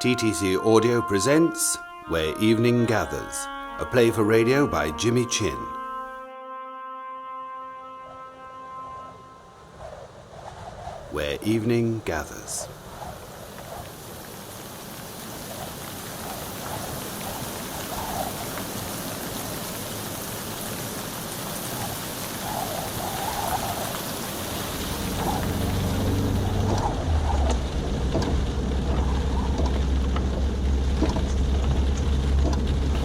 TTC Audio presents Where Evening Gathers, a play for radio by Jimmie Chinn. Where Evening Gathers.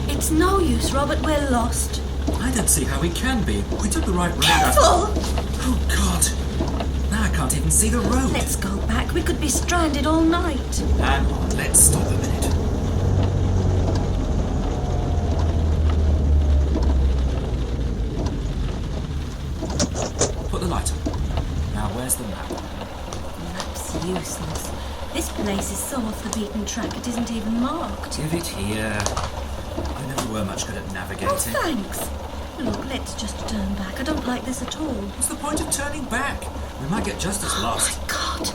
It's no use, Robert, we're lost. I don't see how we can be. We took the right road. Careful! Oh, God. Now I can't even see the road. Let's go back. We could be stranded all night. Hang on, let's stop a minute. Put the light on. Now, where's the map? Map's useless. This place is so off the beaten track it isn't even marked. Give it here. I never were much good at navigating. Oh, thanks. Look, let's just turn back. I don't like this at all. What's the point of turning back? We might get just as lost. Oh, my God.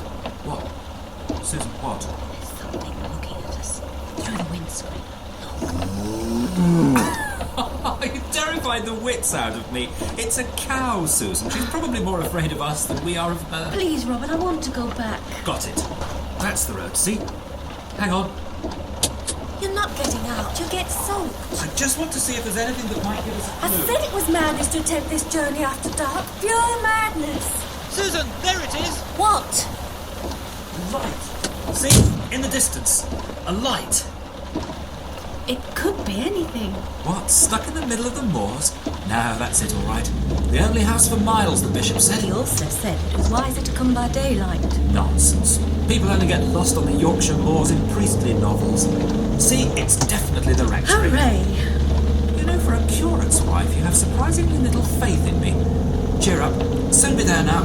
What? Susan, what? There's something looking at us. Through the windscreen. You terrified the wits out of me. It's a cow, Susan. She's probably more afraid of us than we are of her. Please, Robert, I want to go back. Got it. That's the road, see? Hang on. You're not getting out. You'll get soaked. I just want to see if there's anything that might give us a I clue. said it was madness to attempt this journey after dark. Pure madness. Susan, there it is! What? Light. See? In the distance. A light. It could be anything. What? Stuck in the middle of the moors? No, that's it, all right. The only house for miles, the bishop said. He also said it was wiser to come by daylight. Nonsense. People only get lost on the Yorkshire moors in priestly novels. See, it's definitely the rectory. Hooray! You know, for a curate's wife, you have surprisingly little faith in me. Cheer up. Soon be there now.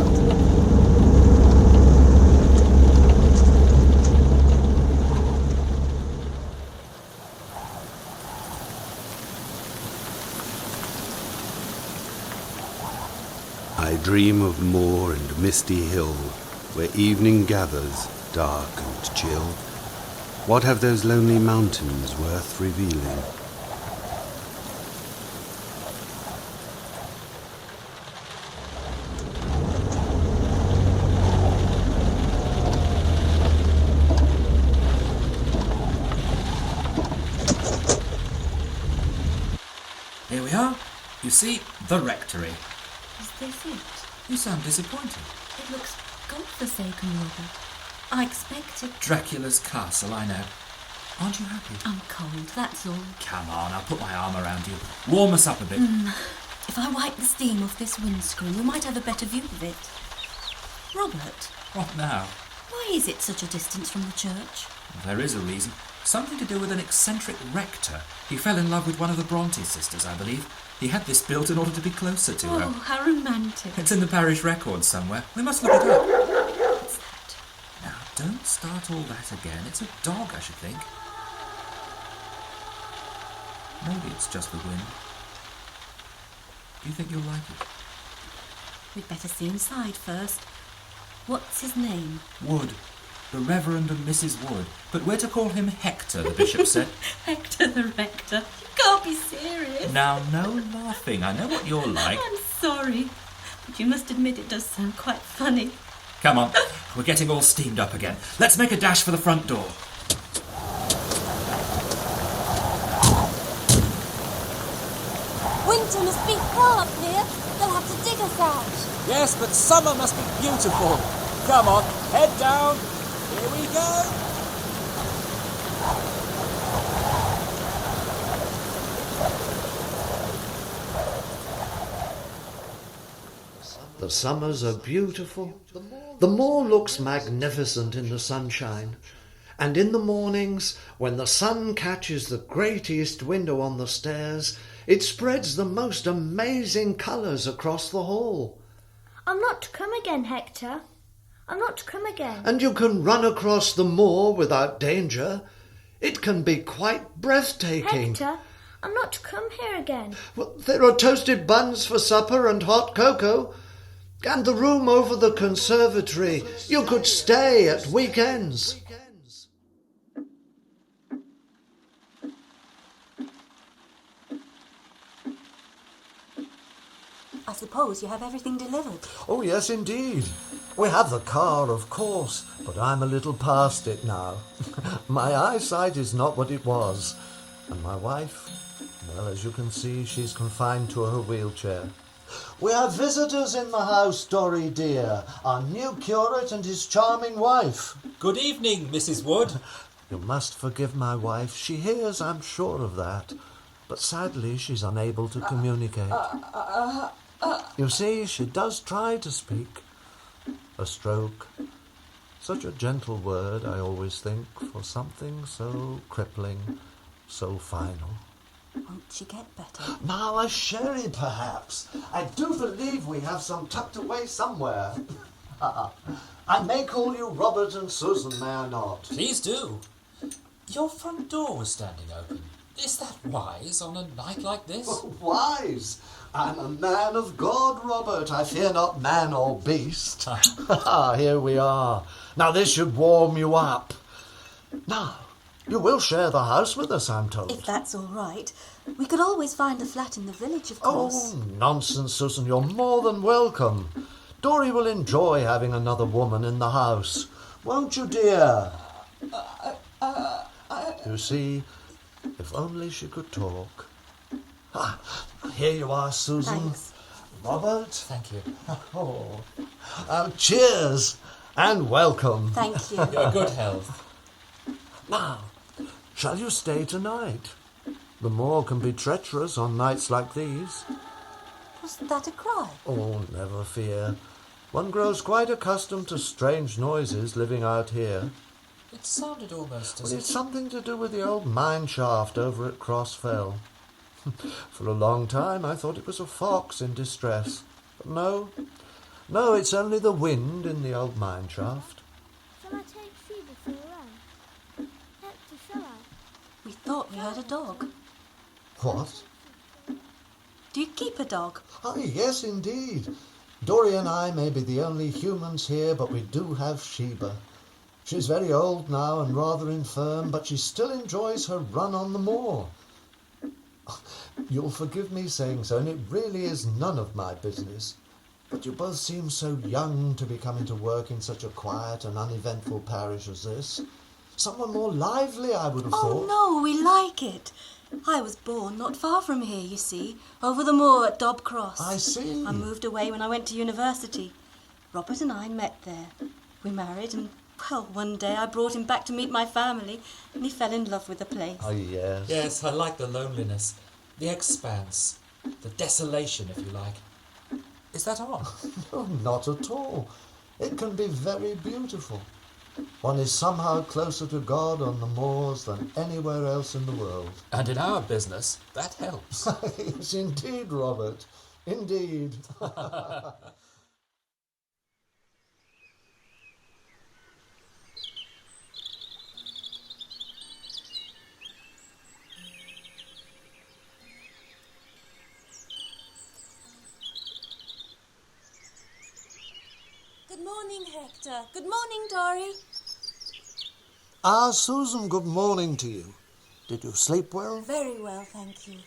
I dream of moor and misty hill, where evening gathers, dark and chill. What have those lonely mountains worth revealing? Here we are. You see, the rectory. Is this it? You sound disappointed. It looks godforsaken, Robert. I expected... Dracula's castle, I know. Aren't you happy? I'm cold, that's all. Come on, I'll put my arm around you. Warm us up a bit. If I wipe the steam off this windscreen, we might have a better view of it. Robert, What now? why is it such a distance from the church? There is a reason. Something to do with an eccentric rector. He fell in love with one of the Bronte sisters, I believe. He had this built in order to be closer to her. Oh, how romantic. It's in the parish records somewhere. We must look it up. What's that? Now, don't start all that again. It's a dog, I should think. Maybe it's just the wind. Do you think you'll like it? We'd better see inside first. What's his name? Wood. The Reverend and Mrs. Wood. But we're to call him Hector, the bishop said. Hector the Rector. You can't be serious. Now, no laughing. I know what you're like. I'm sorry, but you must admit it does sound quite funny. Come on. We're getting all steamed up again. Let's make a dash for the front door. Winter must be hell up here. They'll have to dig us out. Yes, but summer must be beautiful. Come on, head down. Here we go. The summers are beautiful. The moor looks magnificent in the sunshine. And in the mornings, when the sun catches the great east window on the stairs, it spreads the most amazing colours across the hall. I'm not to come again, Hector. I'm not to come again. And you can run across the moor without danger. It can be quite breathtaking. Hector, I'm not to come here again. Well, there are toasted buns for supper and hot cocoa. And the room over the conservatory. You could stay at weekends. suppose you have everything delivered. Oh, yes, indeed. We have the car, of course, but I'm a little past it now. My eyesight is not what it was. And my wife, well, as you can see, she's confined to her wheelchair. We have visitors in the house, Dory dear. Our new curate and his charming wife. Good evening, Mrs. Wood. You must forgive my wife. She hears, I'm sure of that. But sadly, she's unable to communicate. You see, she does try to speak. A stroke. Such a gentle word, I always think, for something so crippling, so final. Won't she get better? Now, a sherry, perhaps. I do believe we have some tucked away somewhere. I may call you Robert and Susan, may I not? Please do. Your front door was standing open. Is that wise on a night like this? Oh, wise? I'm a man of God, Robert. I fear not man or beast. Here we are. Now, this should warm you up. Now, you will share the house with us, I'm told. If that's all right. We could always find a flat in the village, of course. Oh, nonsense, Susan. You're more than welcome. Dory will enjoy having another woman in the house. Won't you, dear? You see, if only she could talk. Here you are, Susan. Thanks. Robert. Thank you. Cheers and welcome. Thank you. Your good health. Now, shall you stay tonight? The moor can be treacherous on nights like these. Was that a cry? Oh, never fear. One grows quite accustomed to strange noises living out here. It sounded almost as Well, if... it's something to do with the old mine shaft over at Crossfell. For a long time I thought it was a fox in distress. But no, it's only the wind in the old mine shaft. Shall I take Sheba for a run? Hector, shall I? We thought we heard a dog. What? Do you keep a dog? Oh, yes, indeed. Dory and I may be the only humans here, but we do have Sheba. She's very old now and rather infirm, but she still enjoys her run on the moor. You'll forgive me saying so, and it really is none of my business. But you both seem so young to be coming to work in such a quiet and uneventful parish as this. Someone more lively, I would have thought. Oh, no, we like it. I was born not far from here, you see, over the moor at Dob Cross. I see. I moved away when I went to university. Robert and I met there. We married and, well, one day I brought him back to meet my family and he fell in love with the place. Oh, yes. Yes, I like the loneliness, the expanse, the desolation, if you like. Is that on? No, not at all. It can be very beautiful. One is somehow closer to God on the moors than anywhere else in the world. And in our business, that helps. Yes, indeed, Robert. Indeed. Good morning, Hector. Good morning, Dory. Susan, good morning to you. Did you sleep well? Very well, thank you.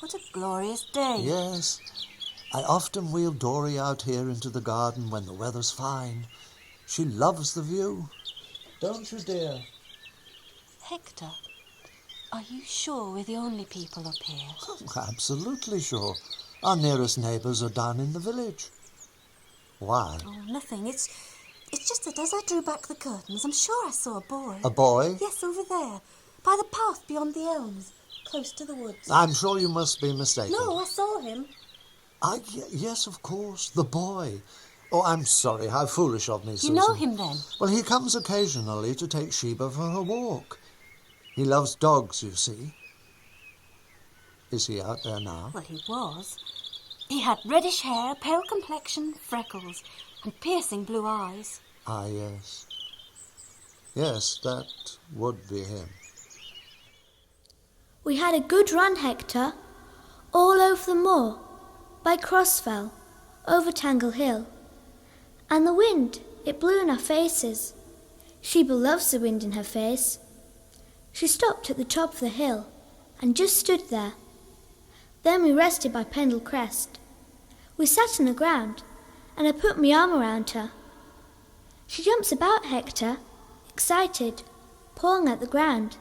What a glorious day. Yes. I often wheel Dory out here into the garden when the weather's fine. She loves the view. Don't you, dear? Hector, are you sure we're the only people up here? Absolutely sure. Our nearest neighbours are down in the village. Why? Oh, nothing. It's just that as I drew back the curtains, I'm sure I saw a boy. A boy? Yes, over there, by the path beyond the elms, close to the woods. I'm sure you must be mistaken. No, I saw him. Yes, of course, the boy. Oh, I'm sorry, how foolish of me, Susan. You know him, then? Well, he comes occasionally to take Sheba for her walk. He loves dogs, you see. Is he out there now? Well, he was. He had reddish hair, pale complexion, freckles, and piercing blue eyes. Ah, yes. Yes, that would be him. We had a good run, Hector. All over the moor, by Crossfell, over Tangle Hill. And the wind, it blew in our faces. Sheba loves the wind in her face. She stopped at the top of the hill and just stood there. Then we rested by Pendle Crest. We sat on the ground, and I put my arm around her. She jumps about Hector, excited, pawing at the ground,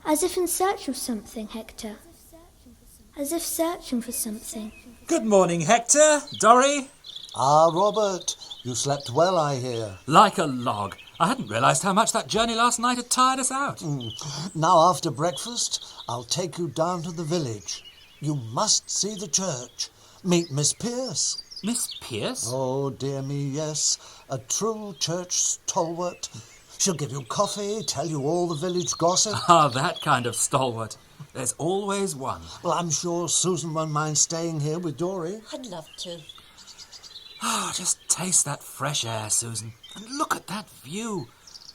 as if in search of something, Hector. As if searching for something. Good morning, Hector. Dory? Ah, Robert, you slept well, I hear. Like a log. I hadn't realised how much that journey last night had tired us out. Now, after breakfast, I'll take you down to the village. You must see the church. Meet Miss Pierce. Miss Pierce? Oh, dear me, yes. A true church stalwart. She'll give you coffee, tell you all the village gossip. Ah, that kind of stalwart. There's always one. Well, I'm sure Susan won't mind staying here with Dory. I'd love to. Ah, just taste that fresh air, Susan. And look at that view.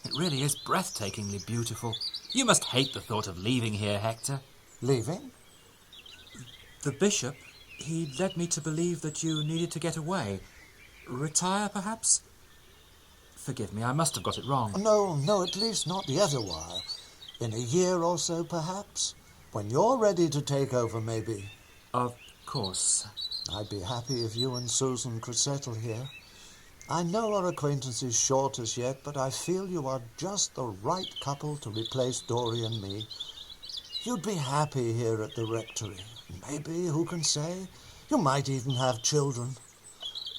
It really is breathtakingly beautiful. You must hate the thought of leaving here, Hector. Leaving? The bishop, he led me to believe that you needed to get away. Retire, perhaps? Forgive me, I must have got it wrong. No, at least not yet a while. In a year or so, perhaps. When you're ready to take over, maybe. Of course. I'd be happy if you and Susan could settle here. I know our acquaintance is short as yet, but I feel you are just the right couple to replace Dory and me. You'd be happy here at the rectory. Maybe, who can say? You might even have children.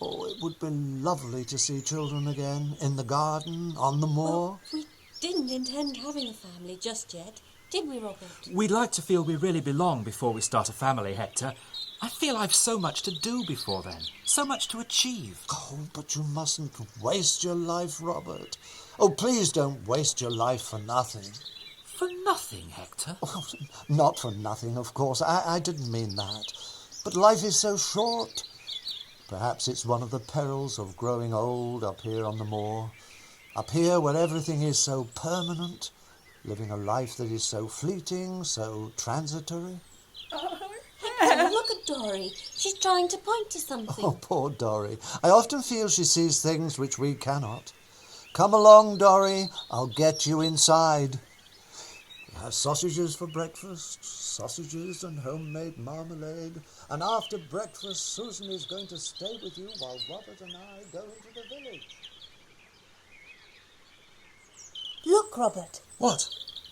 Oh, it would be lovely to see children again, in the garden, on the moor. We didn't intend having a family just yet, did we, Robert? We'd like to feel we really belong before we start a family, Hector. I feel I've so much to do before then, so much to achieve. Oh, but you mustn't waste your life, Robert. Oh, please don't waste your life for nothing. For nothing, Hector? Oh, not for nothing, of course. I didn't mean that. But life is so short. Perhaps it's one of the perils of growing old up here on the moor. Up here where everything is so permanent, living a life that is so fleeting, so transitory. Hector, look at Dory. She's trying to point to something. Oh, poor Dory. I often feel she sees things which we cannot. Come along, Dory. I'll get you inside. We have sausages for breakfast, sausages and homemade marmalade. And after breakfast, Susan is going to stay with you while Robert and I go into the village. Look, Robert. What?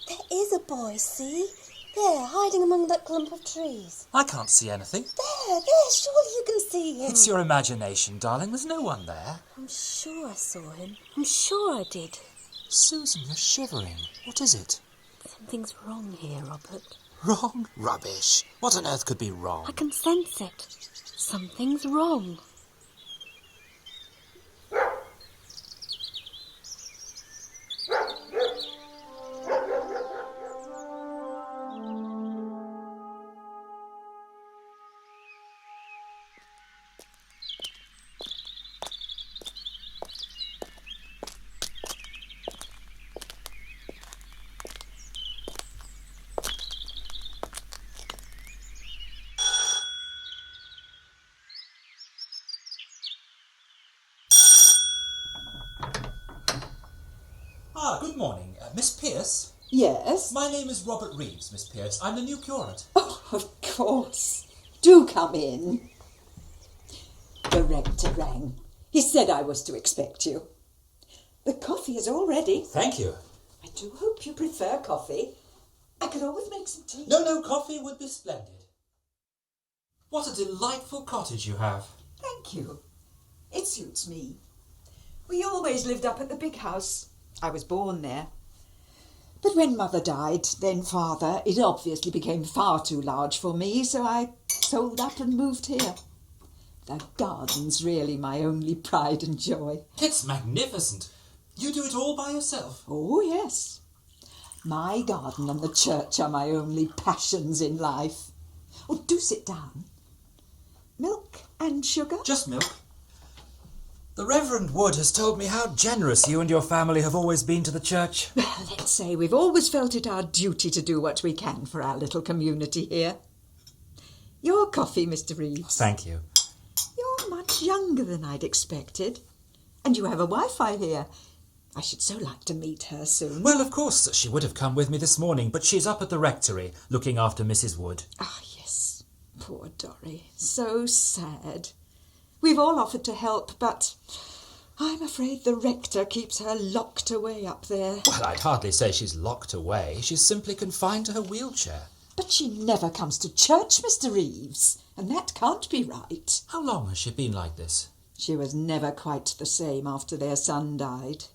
There is a boy, see? There, hiding among that clump of trees. I can't see anything. There, surely you can see him. It's your imagination, darling. There's no one there. I'm sure I saw him. I'm sure I did. Susan, you're shivering. What is it? Something's wrong here, Robert. Wrong? Rubbish. What on earth could be wrong? I can sense it. Something's wrong. Ah, good morning. Miss Pierce? Yes? My name is Robert Reeves, Miss Pierce. I'm the new curate. Oh, of course. Do come in. The rector rang. He said I was to expect you. The coffee is all ready. Thank you. I do hope you prefer coffee. I could always make some tea. No, coffee would be splendid. What a delightful cottage you have. Thank you. It suits me. We always lived up at the big house. I was born there. But when Mother died, then Father, it obviously became far too large for me, so I sold up and moved here. The garden's really my only pride and joy. It's magnificent. You do it all by yourself. Oh, yes. My garden and the church are my only passions in life. Oh, do sit down. Milk and sugar? Just milk. The Reverend Wood has told me how generous you and your family have always been to the church. Well, let's say we've always felt it our duty to do what we can for our little community here. Your coffee, Mr. Reeves. Thank you. You're much younger than I'd expected. And you have a Wi-Fi here. I should so like to meet her soon. Well, of course, she would have come with me this morning, but she's up at the rectory, looking after Mrs. Wood. Ah, yes. Poor Dory. So sad. We've all offered to help, but I'm afraid the rector keeps her locked away up there. Well, I'd hardly say she's locked away. She's simply confined to her wheelchair. But she never comes to church, Mr. Reeves, and that can't be right. How long has she been like this? She was never quite the same after their son died.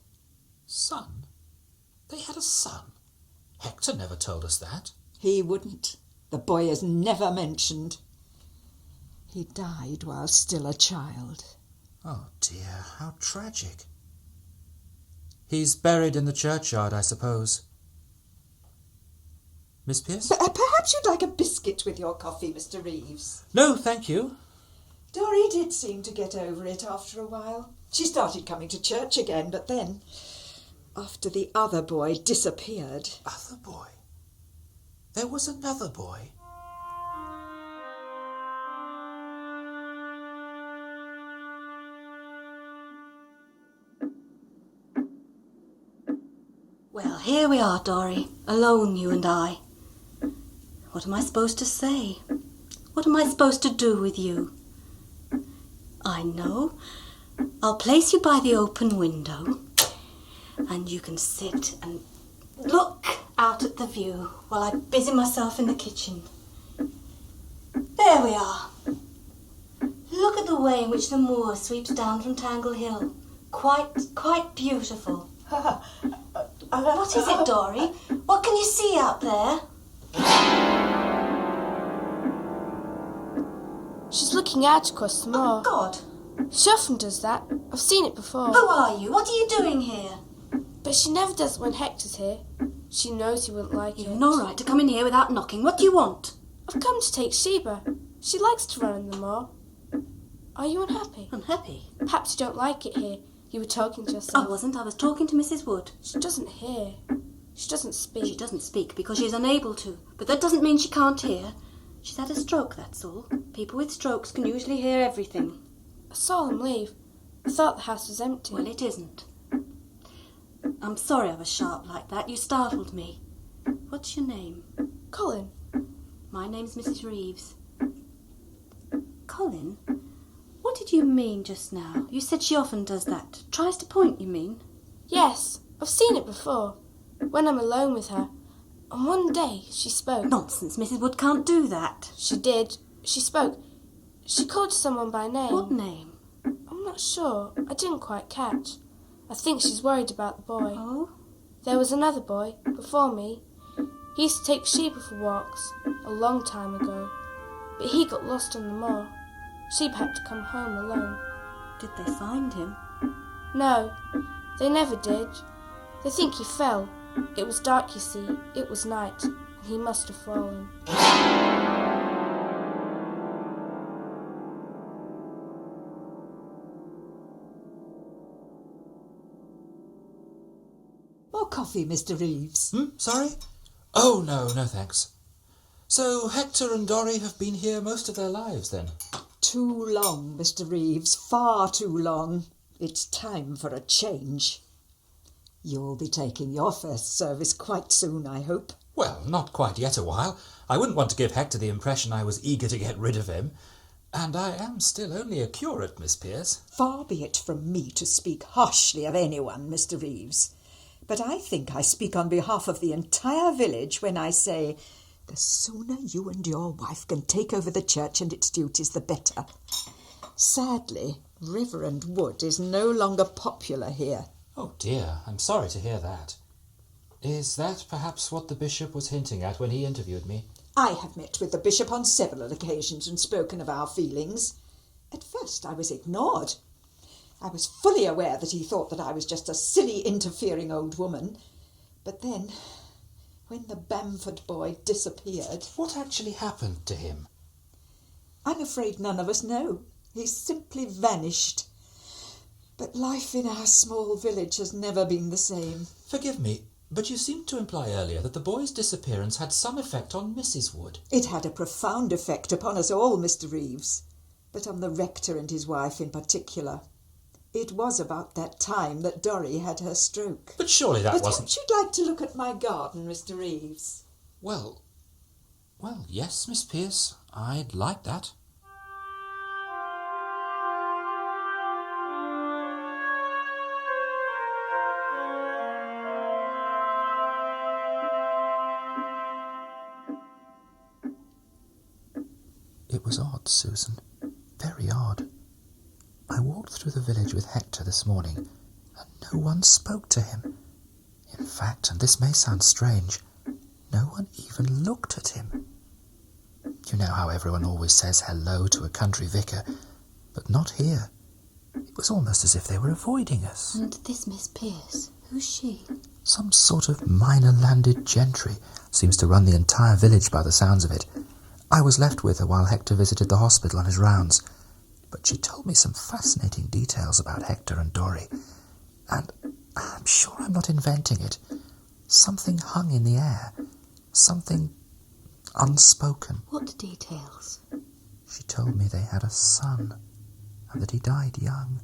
Son? They had a son? Hector never told us that. He wouldn't. The boy is never mentioned. He died while still a child. Oh dear, how tragic. He's buried in the churchyard, I suppose. Miss Pierce? Perhaps you'd like a biscuit with your coffee, Mr. Reeves. No, thank you. Dory did seem to get over it after a while. She started coming to church again, but then, after the other boy disappeared... Other boy? There was another boy. Well, here we are, Dory. Alone, you and I. What am I supposed to say? What am I supposed to do with you? I know. I'll place you by the open window, and you can sit and look out at the view while I busy myself in the kitchen. There we are. Look at the way in which the moor sweeps down from Tangle Hill. Quite beautiful. What is it, Dory? What can you see out there? She's looking out across the moor. Oh, God. She often does that. I've seen it before. Who are you? What are you doing here? But she never does it when Hector's here. She knows he wouldn't like You've it. no right to come in here without knocking. What do you want? I've come to take Sheba. She likes to run in the moor. Are you unhappy? Unhappy? Perhaps you don't like it here. You were talking to yourself. I wasn't. I was talking to Mrs. Wood. She doesn't hear. She doesn't speak. She doesn't speak because she's unable to. But that doesn't mean she can't hear. She's had a stroke, that's all. People with strokes can usually hear everything. I saw them leave. I thought the house was empty. Well, it isn't. I'm sorry I was sharp like that. You startled me. What's your name? Colin. My name's Mrs. Reeves. Colin? What did you mean just now? You said she often does that. Tries to point, you mean? Yes, I've seen it before. When I'm alone with her. And one day she spoke. Nonsense, Mrs. Wood can't do that. She did. She spoke. She called someone by name. What name? I'm not sure. I didn't quite catch. I think she's worried about the boy. Oh? There was another boy, before me. He used to take Sheba for walks, a long time ago. But he got lost on the moor. Sheba had to come home alone. Did they find him? No, they never did. They think he fell. It was dark, you see. It was night, and he must have fallen. More coffee, Mr. Reeves. Sorry? Oh, no, thanks. So Hector and Dory have been here most of their lives, then? Too long, Mr. Reeves. Far too long. It's time for a change. You'll be taking your first service quite soon, I hope. Well, not quite yet a while. I wouldn't want to give Hector the impression I was eager to get rid of him. And I am still only a curate, Miss Pierce. Far be it from me to speak harshly of anyone, Mr. Reeves. But I think I speak on behalf of the entire village when I say, the sooner you and your wife can take over the church and its duties, the better. Sadly, Reverend Wood is no longer popular here. Oh dear, I'm sorry to hear that. Is that perhaps what the bishop was hinting at when he interviewed me? I have met with the bishop on several occasions and spoken of our feelings. At first I was ignored. I was fully aware that he thought that I was just a silly, interfering old woman. But then, when the Bamford boy disappeared... What actually happened to him? I'm afraid none of us know. He simply vanished. But life in our small village has never been the same. Forgive me, but you seemed to imply earlier that the boy's disappearance had some effect on Mrs. Wood. It had a profound effect upon us all, Mr. Reeves, but on the rector and his wife in particular. It was about that time that Dory had her stroke. But surely that wasn't... Perhaps you'd like to look at my garden, Mr. Reeves. Well, yes, Miss Pierce, I'd like that. It was odd, Susan. Very odd. I walked through the village with Hector this morning, and no one spoke to him. In fact, and this may sound strange, no one even looked at him. You know how everyone always says hello to a country vicar, but not here. It was almost as if they were avoiding us. And this Miss Pierce, who's she? Some sort of minor landed gentry seems to run the entire village by the sounds of it. I was left with her while Hector visited the hospital on his rounds, but she told me some fascinating details about Hector and Dory, and I'm sure I'm not inventing it. Something hung in the air, something unspoken. What details? She told me they had a son, and that he died young,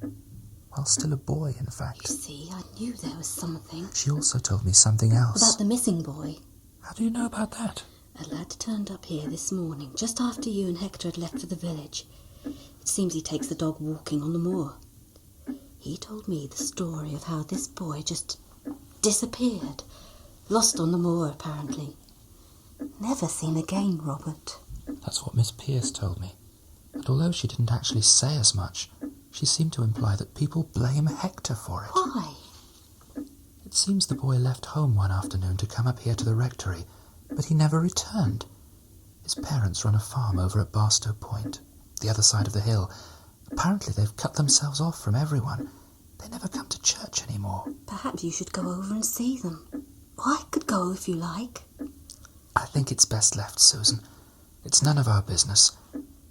well, still a boy, in fact. You see, I knew there was something. She also told me something else. About the missing boy. How do you know about that? A lad turned up here this morning, just after you and Hector had left for the village. It seems he takes the dog walking on the moor. He told me the story of how this boy just disappeared. Lost on the moor, apparently. Never seen again, Robert. That's what Miss Pierce told me. And although she didn't actually say as much, she seemed to imply that people blame Hector for it. Why? It seems the boy left home one afternoon to come up here to the rectory, but he never returned. His parents run a farm over at Barstow Point, the other side of the hill. Apparently they've cut themselves off from everyone. They never come to church anymore. Perhaps you should go over and see them. Or I could go if you like. I think it's best left, Susan. It's none of our business.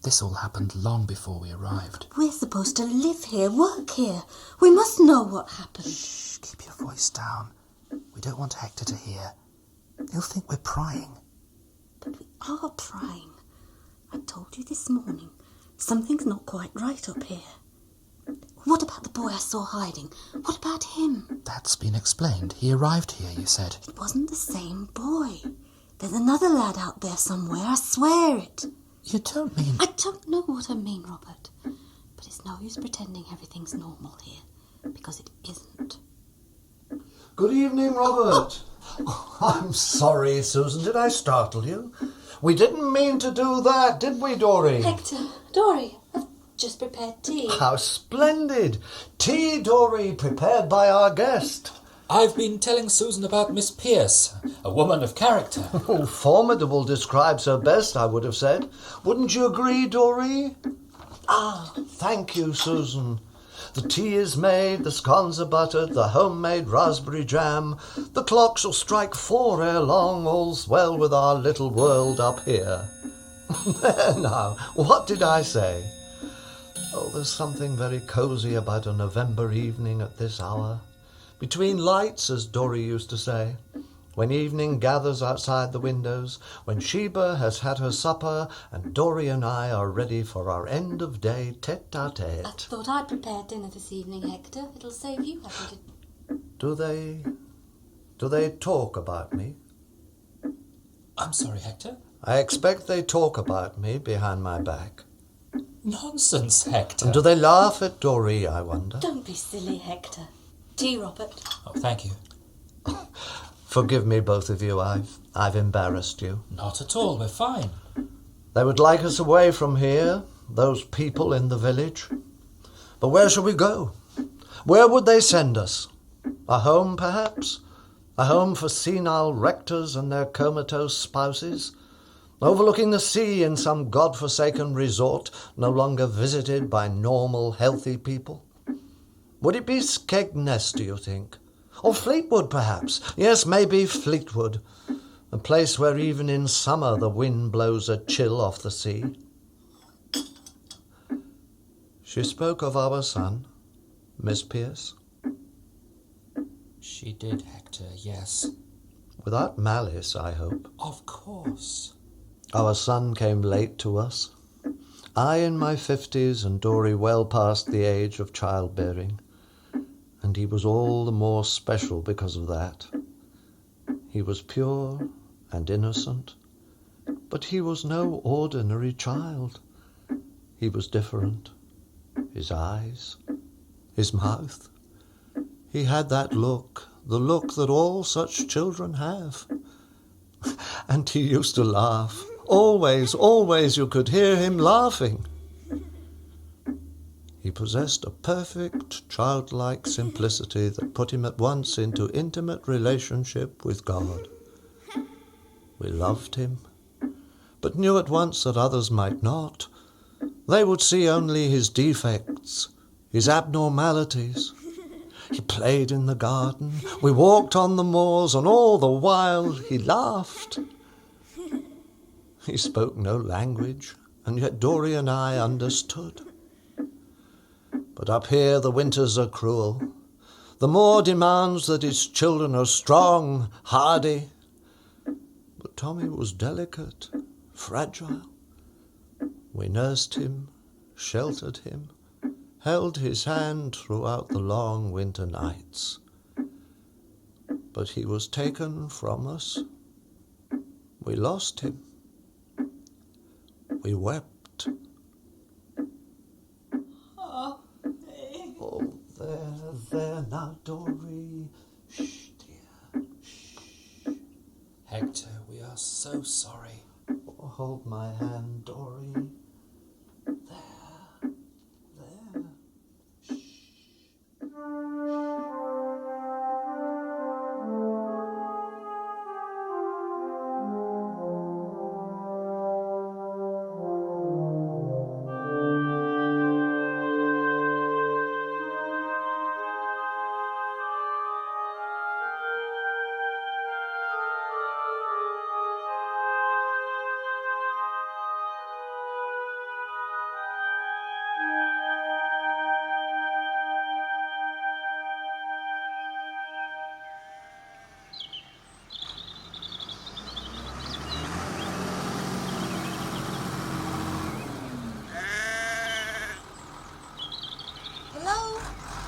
This all happened long before we arrived. We're supposed to live here, work here. We must know what happened. Shh, keep your voice down. We don't want Hector to hear. He'll think we're prying. But we are prying. I told you this morning. Something's not quite right up here. What about the boy I saw hiding? What about him? That's been explained. He arrived here, you said. It wasn't the same boy. There's another lad out there somewhere, I swear it. You don't mean... I don't know what I mean, Robert. But it's no use pretending everything's normal here, because it isn't. Good evening, Robert. I'm sorry, Susan. Did I startle you? We didn't mean to do that, did we, Dory? Hector, Dory, I've just prepared tea. How splendid. Tea, Dory, prepared by our guest. I've been telling Susan about Miss Pierce, a woman of character. Oh, formidable describes her best, I would have said. Wouldn't you agree, Dory? Ah, thank you, Susan. The tea is made, the scones are buttered, the homemade raspberry jam. The clock shall strike 4 ere long, all's well with our little world up here. There now, what did I say? Oh, there's something very cosy about a November evening at this hour. Between lights, as Dory used to say. When evening gathers outside the windows, when Sheba has had her supper, and Dory and I are ready for our end-of-day tete-a-tete. I thought I'd prepared dinner this evening, Hector. It'll save you having to... Do they talk about me? I'm sorry, Hector. I expect they talk about me behind my back. Nonsense, Hector. And do they laugh at Dory, I wonder? Don't be silly, Hector. Tea, Robert. Oh, thank you. Forgive me, both of you. I've embarrassed you. Not at all. We're fine. They would like us away from here, those people in the village. But where shall we go? Where would they send us? A home, perhaps? A home for senile rectors and their comatose spouses? Overlooking the sea in some god-forsaken resort, no longer visited by normal, healthy people? Would it be Skegness, do you think? Or Fleetwood, perhaps? Yes, maybe Fleetwood. A place where even in summer the wind blows a chill off the sea. She spoke of our son, Miss Pierce. She did, Hector, yes. Without malice, I hope. Of course. Our son came late to us. I in my 50s and Dory well past the age of childbearing. And he was all the more special because of that. He was pure and innocent, but he was no ordinary child. He was different. His eyes, his mouth. He had that look, the look that all such children have. And he used to laugh. Always you could hear him laughing. He possessed a perfect, childlike simplicity that put him at once into intimate relationship with God. We loved him, but knew at once that others might not. They would see only his defects, his abnormalities. He played in the garden, we walked on the moors, and all the while he laughed. He spoke no language, and yet Dory and I understood. But up here the winters are cruel. The moor demands that its children are strong, hardy. But Tommy was delicate, fragile. We nursed him, sheltered him, held his hand throughout the long winter nights. But he was taken from us. We lost him. We wept. Oh, there now, Dory. Shh, dear, shh. Hector, we are so sorry. Oh, hold my hand, Dory. There. Shh.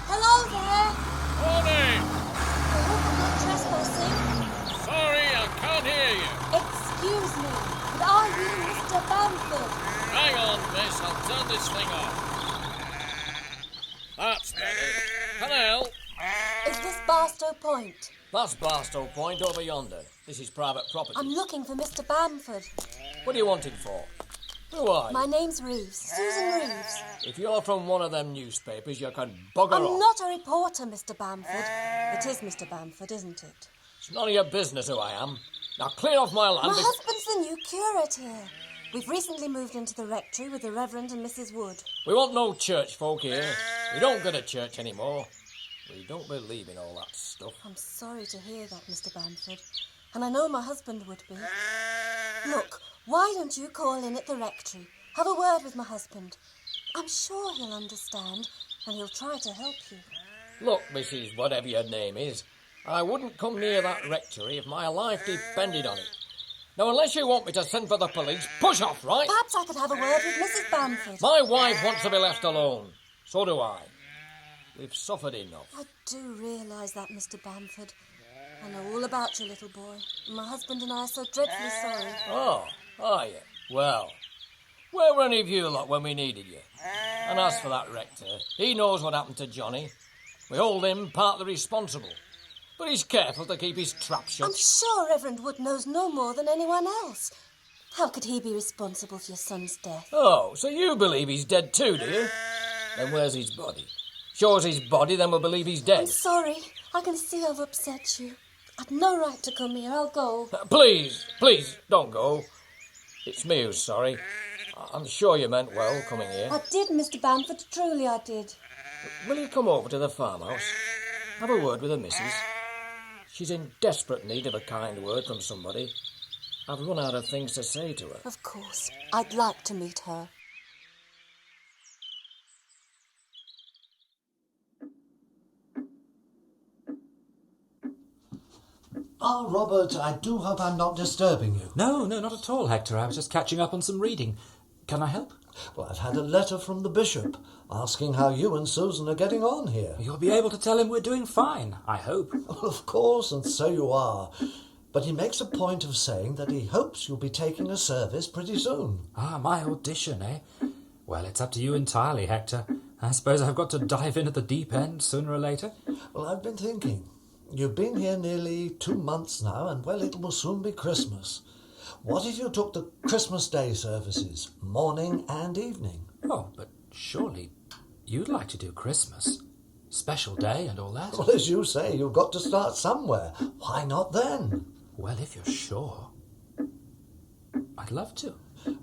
Hello there. Morning! I hope I'm not trespassing. Sorry, I can't hear you. Excuse me, but are you Mr. Bamford? Hang on, miss, I'll turn this thing off. That's better. Can I help? Is this Barstow Point? That's Barstow Point over yonder. This is private property. I'm looking for Mr. Bamford. What are you wanting for? Who are you? My name's Reeves, Susan Reeves. If you're from one of them newspapers, you can bugger I'm off. not a reporter, Mr. Bamford. It is Mr. Bamford, isn't it? It's none of your business who I am. Now clear off my land. My husband's the new curate here. We've recently moved into the rectory with the Reverend and Mrs. Wood. We want no church folk here. We don't go to church anymore. We don't believe in all that stuff. I'm sorry to hear that, Mr. Bamford. And I know my husband would be. Look, why don't you call in at the rectory? Have a word with my husband. I'm sure he'll understand, and he'll try to help you. Look, Mrs. Whatever your name is, I wouldn't come near that rectory if my life depended on it. Now, unless you want me to send for the police, push off, right? Perhaps I could have a word with Mrs. Bamford. My wife wants to be left alone. So do I. We've suffered enough. I do realise that, Mr. Bamford. I know all about your little boy. And my husband and I are so dreadfully sorry. Oh, are you? Well, where were any of you lot when we needed you? And as for that rector, he knows what happened to Johnny. We hold him partly responsible. But he's careful to keep his trap shut. I'm sure Reverend Wood knows no more than anyone else. How could he be responsible for your son's death? Oh, so you believe he's dead too, do you? Then where's his body? Show us his body, then we'll believe he's dead. I'm sorry. I can see I've upset you. I'd no right to come here. I'll go. Please, don't go. It's me who's sorry. I'm sure you meant well coming here. I did, Mr. Bamford. Truly I did. Will you come over to the farmhouse? Have a word with the missus. She's in desperate need of a kind word from somebody. I've run out of things to say to her. Of course. I'd like to meet her. Oh, Robert, I do hope I'm not disturbing you. No, not at all, Hector. I was just catching up on some reading. Can I help? Well, I've had a letter from the bishop asking how you and Susan are getting on here. You'll be able to tell him we're doing fine, I hope. Well, of course, and so you are. But he makes a point of saying that he hopes you'll be taking a service pretty soon. Ah, my audition, eh? Well, it's up to you entirely, Hector. I suppose I've got to dive in at the deep end sooner or later. Well, I've been thinking. You've been here nearly 2 months now, and, well, it will soon be Christmas. What if you took the Christmas Day services, morning and evening? Oh, but surely you'd like to do Christmas. Special day and all that. Well, as you say, you've got to start somewhere. Why not then? Well, if you're sure. I'd love to.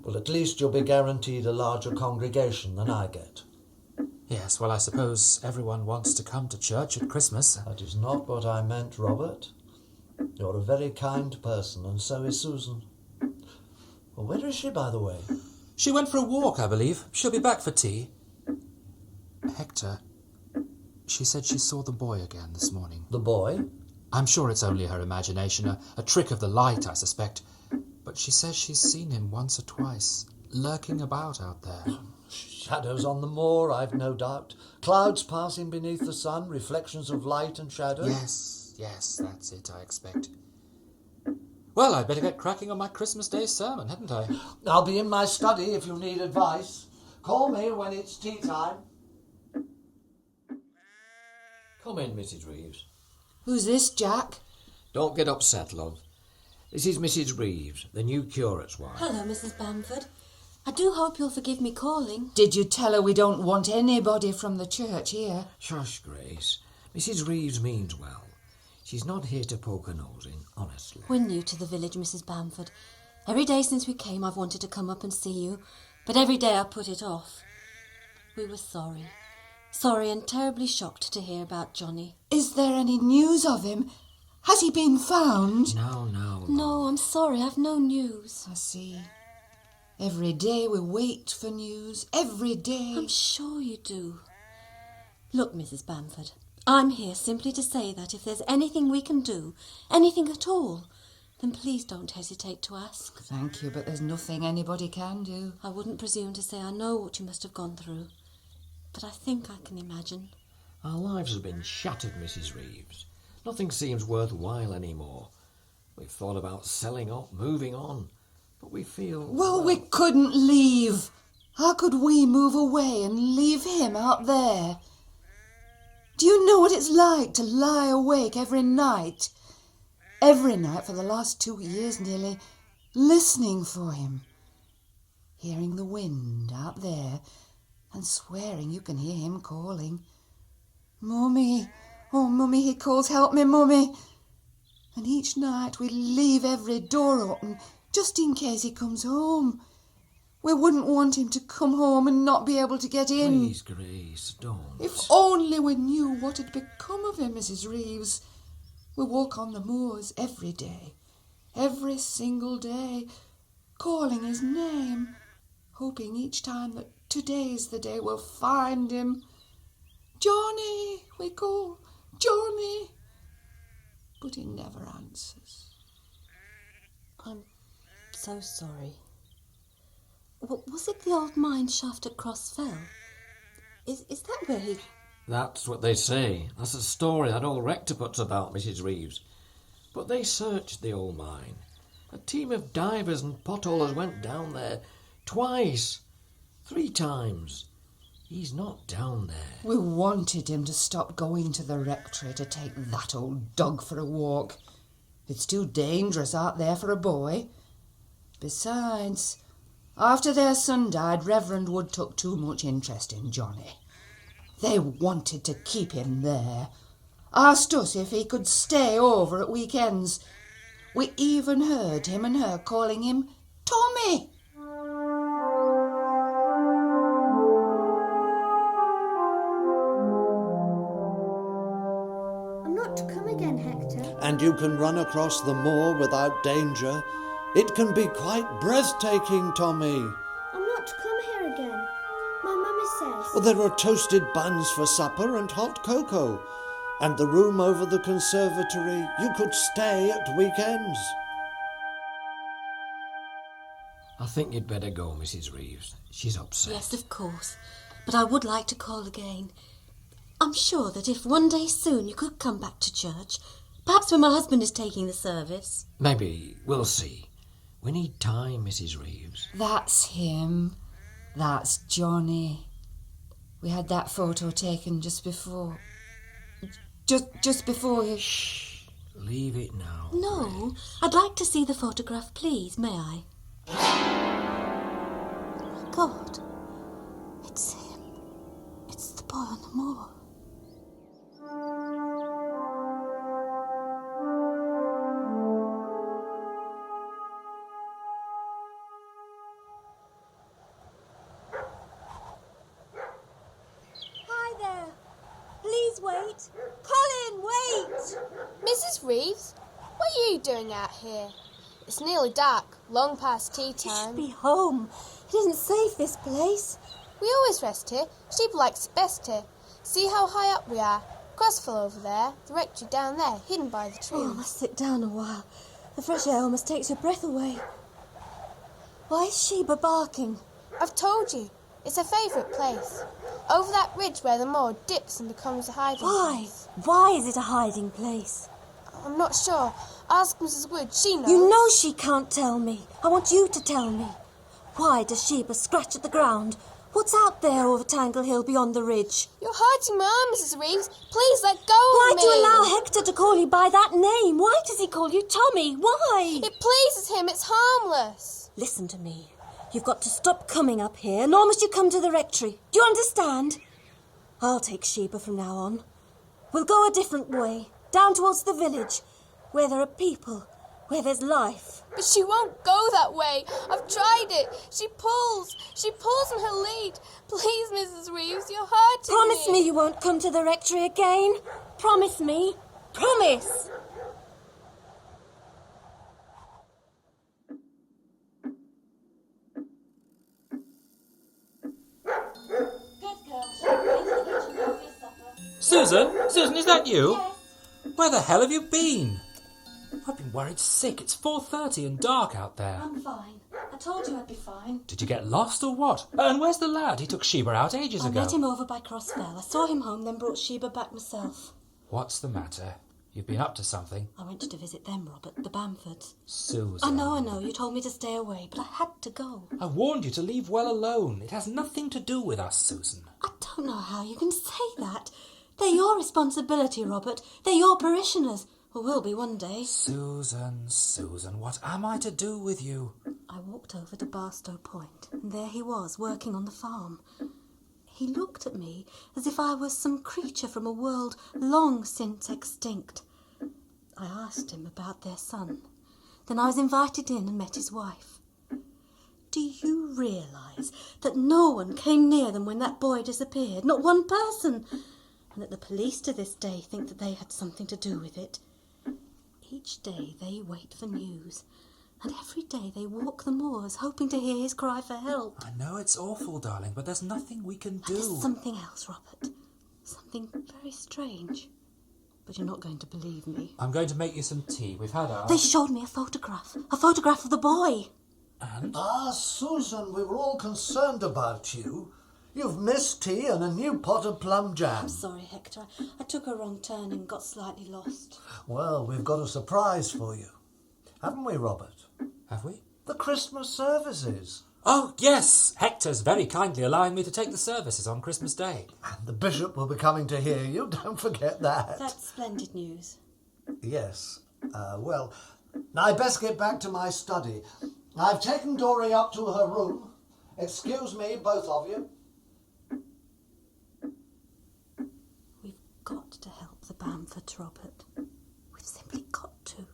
Well, at least you'll be guaranteed a larger congregation than I get. Yes, well, I suppose everyone wants to come to church at Christmas. That is not what I meant, Robert. You're a very kind person, and so is Susan. Well, where is she, by the way? She went for a walk, I believe. She'll be back for tea. Hector, she said she saw the boy again this morning. The boy? I'm sure it's only her imagination, a trick of the light, I suspect. But she says she's seen him once or twice, lurking about out there. Shadows on the moor, I've no doubt. Clouds passing beneath the sun, reflections of light and shadow. Yes, that's it, I expect. Well, I'd better get cracking on my Christmas Day sermon, hadn't I? I'll be in my study if you need advice. Call me when it's tea time. Come in, Mrs. Reeves. Who's this, Jack? Don't get upset, love. This is Mrs. Reeves, the new curate's wife. Hello, Mrs. Bamford. I do hope you'll forgive me calling. Did you tell her we don't want anybody from the church here? Shush, Grace. Mrs. Reeves means well. She's not here to poke her nose in, honestly. We're new to the village, Mrs. Bamford. Every day since we came I've wanted to come up and see you, but every day I put it off. We were sorry. Sorry and terribly shocked to hear about Johnny. Is there any news of him? Has he been found? No. No, I'm sorry, I've no news. I see. Every day we wait for news. Every day. I'm sure you do. Look, Mrs. Bamford, I'm here simply to say that if there's anything we can do, anything at all, then please don't hesitate to ask. Thank you, but there's nothing anybody can do. I wouldn't presume to say I know what you must have gone through, but I think I can imagine. Our lives have been shattered, Mrs. Reeves. Nothing seems worthwhile anymore. We've thought about selling up, moving on, but we feel... Well, we couldn't leave. How could we move away and leave him out there? Do you know what it's like to lie awake every night for the last 2 years nearly, listening for him, hearing the wind out there and swearing you can hear him calling? Mummy, oh Mummy, he calls, help me, Mummy. And each night we leave every door open just in case he comes home. We wouldn't want him to come home and not be able to get in. Please, Grace, don't. If only we knew what had become of him, Mrs. Reeves. We walk on the moors every day, every single day, calling his name, hoping each time that today's the day we'll find him. Johnny, we call, Johnny. But he never answers. I'm so sorry. Was it the old mine shaft at Crossfell? Is that where he... That's what they say. That's the story that old rector puts about, Mrs. Reeves. But they searched the old mine. A team of divers and potholers went down there twice, 3 times. He's not down there. We wanted him to stop going to the rectory to take that old dog for a walk. It's too dangerous out there for a boy. Besides, after their son died, Reverend Wood took too much interest in Johnny. They wanted to keep him there. Asked us if he could stay over at weekends. We even heard him and her calling him Tommy. I'm not to come again, Hector. And you can run across the moor without danger. It can be quite breathtaking, Tommy. I'm not to come here again. My mummy says... Well, there are toasted buns for supper and hot cocoa. And the room over the conservatory, you could stay at weekends. I think you'd better go, Mrs. Reeves. She's upset. Yes, of course. But I would like to call again. I'm sure that if one day soon you could come back to church, perhaps when my husband is taking the service. Maybe. We'll see. We need time, Mrs. Reeves. That's him. That's Johnny. We had that photo taken just before. Just before he... Shh. Leave it now. No, I'd like to see the photograph, please, may I? Oh, my God. It's him. It's the boy on the moor. Hi there. Please wait. Colin, wait! Mrs. Reeves, what are you doing out here? It's nearly dark, long past tea You time. should be home. It isn't safe, this place. We always rest here. Sheep likes it best here. See how high up we are? Crossfell over there, the rectory down there, hidden by the trees. Oh, I must sit down a while. The fresh air almost takes your breath away. Why is Sheba barking? I've told you, it's her favourite place. Over that ridge where the moor dips and becomes a hiding Why? place. Why is it a hiding place? I'm not sure. Ask Mrs. Wood, she knows. You know she can't tell me. I want you to tell me. Why does Sheba scratch at the ground? What's out there over Tangle Hill beyond the ridge? You're hurting my arm, Mrs. Reeves. Please let go Why of me. do you allow Hector to call you by that name? Why does he call you Tommy? Why? It pleases him. It's harmless. Listen to me. You've got to stop coming up here, nor must you come to the rectory. Do you understand? I'll take Sheba from now on. We'll go a different way, down towards the village, where there are people, where there's life. But she won't go that way. I've tried it. She pulls on her lead. Please, Mrs. Reeves, you're hurting Promise me you won't come to the rectory again. Promise me. Promise. Susan? Susan, is that you? Where the hell have you been? I've been worried sick. It's 4:30 and dark out there. I'm fine. I told you I'd be fine. Did you get lost or what? And where's the lad? He took Sheba out ages I ago. met him over by Crossfell. I saw him home, then brought Sheba back myself. What's the matter? You've been up to something. I went to visit them, Robert, the Bamfords. Susan. I know. You told me to stay away, but I had to go. I warned you to leave well alone. It has nothing to do with us, Susan. I don't know how you can say that. They're your responsibility, Robert. They're your parishioners. Or will be one day. Susan, what am I to do with you? I walked over to Barstow Point, and there he was, working on the farm. He looked at me as if I was some creature from a world long since extinct. I asked him about their son. Then I was invited in and met his wife. Do you realise that no one came near them when that boy disappeared? Not one person. And that the police to this day think that they had something to do with it. Each day they wait for news, and every day they walk the moors hoping to hear his cry for help. I know it's awful, darling, but there's nothing we can do. There's something else, Robert. Something very strange. But you're not going to believe me. I'm going to make you some tea. We've had our... They showed me a photograph of the boy. And? Ah, Susan, we were all concerned about you. You've missed tea and a new pot of plum jam. I'm sorry, Hector. I took a wrong turn and got slightly lost. Well, we've got a surprise for you. Haven't we, Robert? Have we? The Christmas services. Oh, yes! Hector's very kindly allowing me to take the services on Christmas Day. And the bishop will be coming to hear you, don't forget that. That's splendid news. Yes. Well, I'd best get back to my study. I've taken Dory up to her room. Excuse me, both of you. We've got to help the Bamfords, Robert. We've simply got to.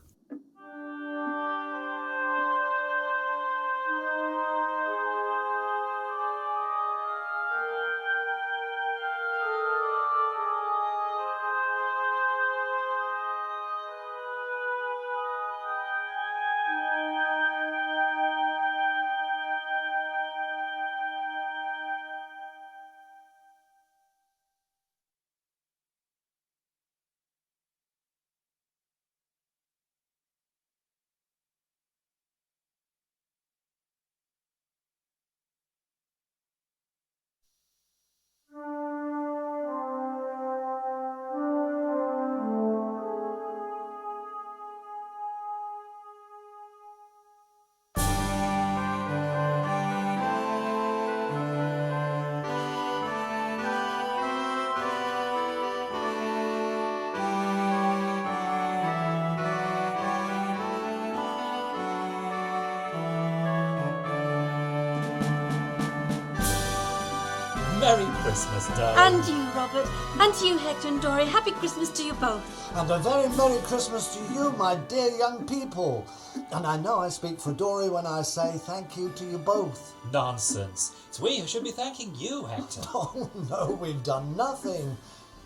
Merry Christmas, darling. And you, Robert. And to you, Hector and Dory. Happy Christmas to you both. And a very Merry Christmas to you, my dear young people. And I know I speak for Dory when I say thank you to you both. Nonsense. It's we who should be thanking you, Hector. Oh, no, we've done nothing.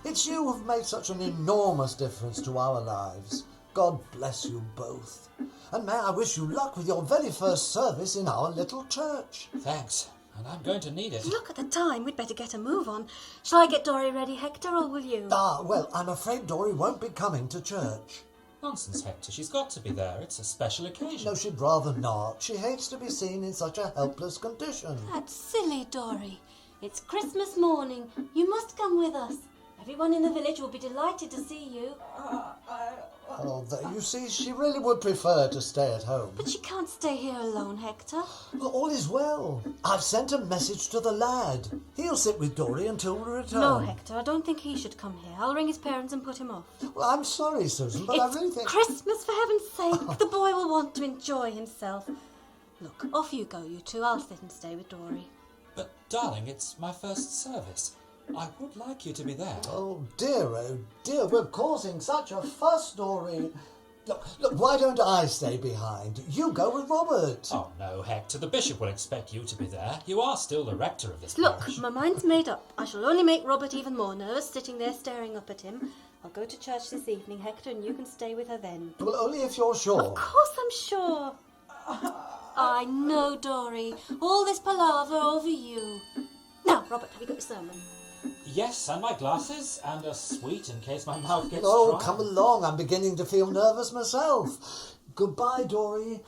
It's you who've made such an enormous difference to our lives. God bless you both. And may I wish you luck with your very first service in our little church. Thanks. And I'm going to need it. Look at the time. We'd better get a move on. Shall I get Dory ready, Hector, or will you? Well, I'm afraid Dory won't be coming to church. Nonsense, Hector. She's got to be there. It's a special occasion. No, she'd rather not. She hates to be seen in such a helpless condition. That's silly, Dory. It's Christmas morning. You must come with us. Everyone in the village will be delighted to see you. Oh, you see, she really would prefer to stay at home. But she can't stay here alone, Hector. Well, all is well. I've sent a message to the lad. He'll sit with Dory until we return. No, Hector, I don't think he should come here. I'll ring his parents and put him off. Well, I'm sorry, Susan, but I really think... Christmas, for heaven's sake. The boy will want to enjoy himself. Look, off you go, you two. I'll sit and stay with Dory. But, darling, it's my first service. I would like you to be there. Oh dear, we're causing such a fuss, Dory. Look, why don't I stay behind? You go with Robert. Oh, no, Hector. The bishop will expect you to be there. You are still the rector of this Look, parish. my mind's made up. I shall only make Robert even more nervous, sitting there staring up at him. I'll go to church this evening, Hector, and you can stay with her then. Well, only if you're sure. Of course I'm sure. I know, Dory. All this palaver over you. Now, Robert, have you got your sermon? Yes, and my glasses, and a sweet in case my mouth gets Oh, dry. come along. I'm beginning to feel nervous myself. Goodbye, Dory.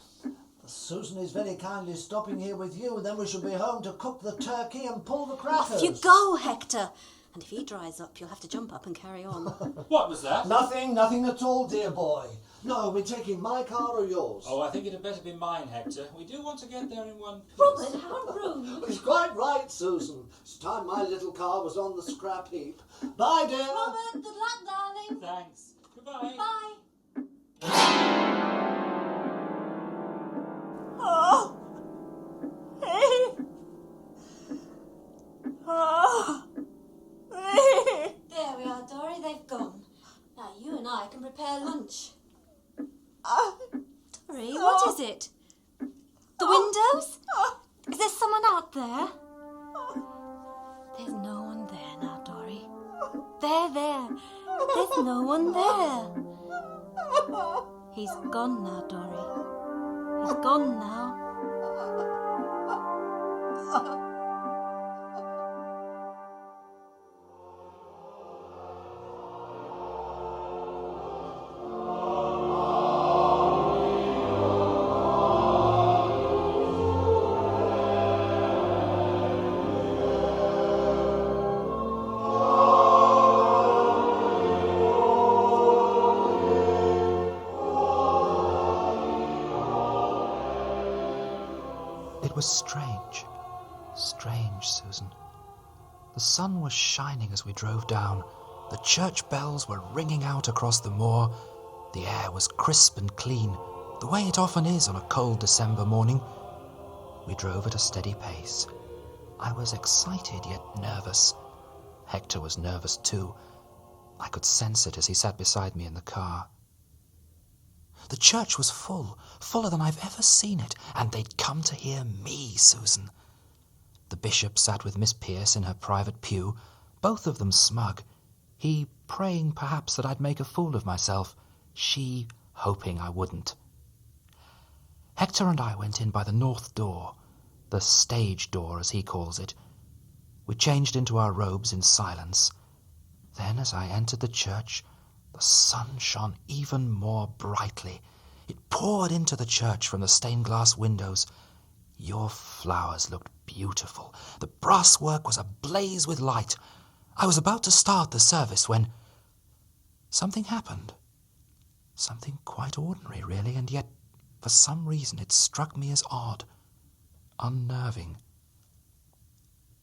Susan is very kindly stopping here with you, and then we shall be home to cook the turkey and pull the crackers. Off you go, Hector. And if he dries up, you'll have to jump up and carry on. What was that? Nothing at all, dear boy. No, we're taking my car or yours. Oh, I think it had better be mine, Hector. We do want to get there in one piece. Robert, how rude. It's quite right, Susan. It's time my little car was on the scrap heap. Bye, dear. Robert, good luck, darling. Thanks. Goodbye. Bye. Oh! There we are, Dory. They've gone. Now you and I can prepare lunch. Dory, what is it? The windows? Is there someone out there? There's no one there now, Dory. There. There's no one there. He's gone now, Dory. He's gone now. It was strange, Susan. The sun was shining as we drove down. The church bells were ringing out across the moor. The air was crisp and clean, the way it often is on a cold December morning. We drove at a steady pace. I was excited yet nervous. Hector was nervous too. I could sense it as he sat beside me in the car. The church was full, fuller than I've ever seen it, and they'd come to hear me, Susan. The bishop sat with Miss Pierce in her private pew, both of them smug. He praying perhaps that I'd make a fool of myself, she hoping I wouldn't. Hector and I went in by the north door, the stage door as he calls it. We changed into our robes in silence. Then, as I entered the church, the sun shone even more brightly. It poured into the church from the stained-glass windows. Your flowers looked beautiful. The brass work was ablaze with light. I was about to start the service when something happened. Something quite ordinary, really, and yet, for some reason, it struck me as odd, unnerving.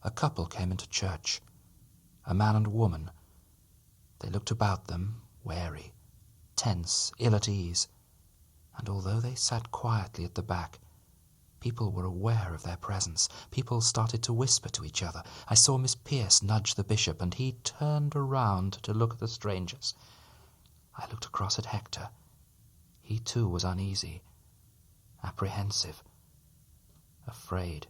A couple came into church, a man and woman. They looked about them, wary, tense, ill at ease, and although they sat quietly at the back, People were aware of their presence. People started to whisper to each other. I saw Miss Pierce nudge the bishop, and he turned around to look at the strangers. I looked across at Hector. He too was uneasy, apprehensive, afraid.